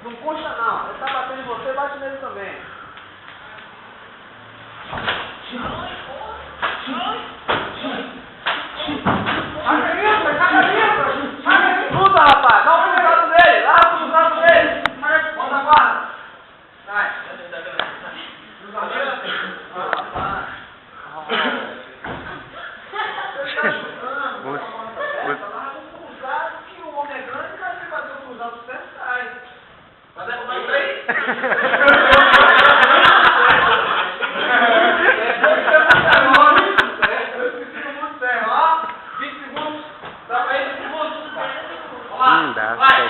Não puxa não. Ele tá batendo em você, bate nele também. Luta, rapaz. Dá um cruzado nele. Dá um cruzado nele. Bota a guarda. Sai. Que o homem é grande, cara, você fazer um cruzado, você sai. Vai derrubar isso aí? Dá, vai.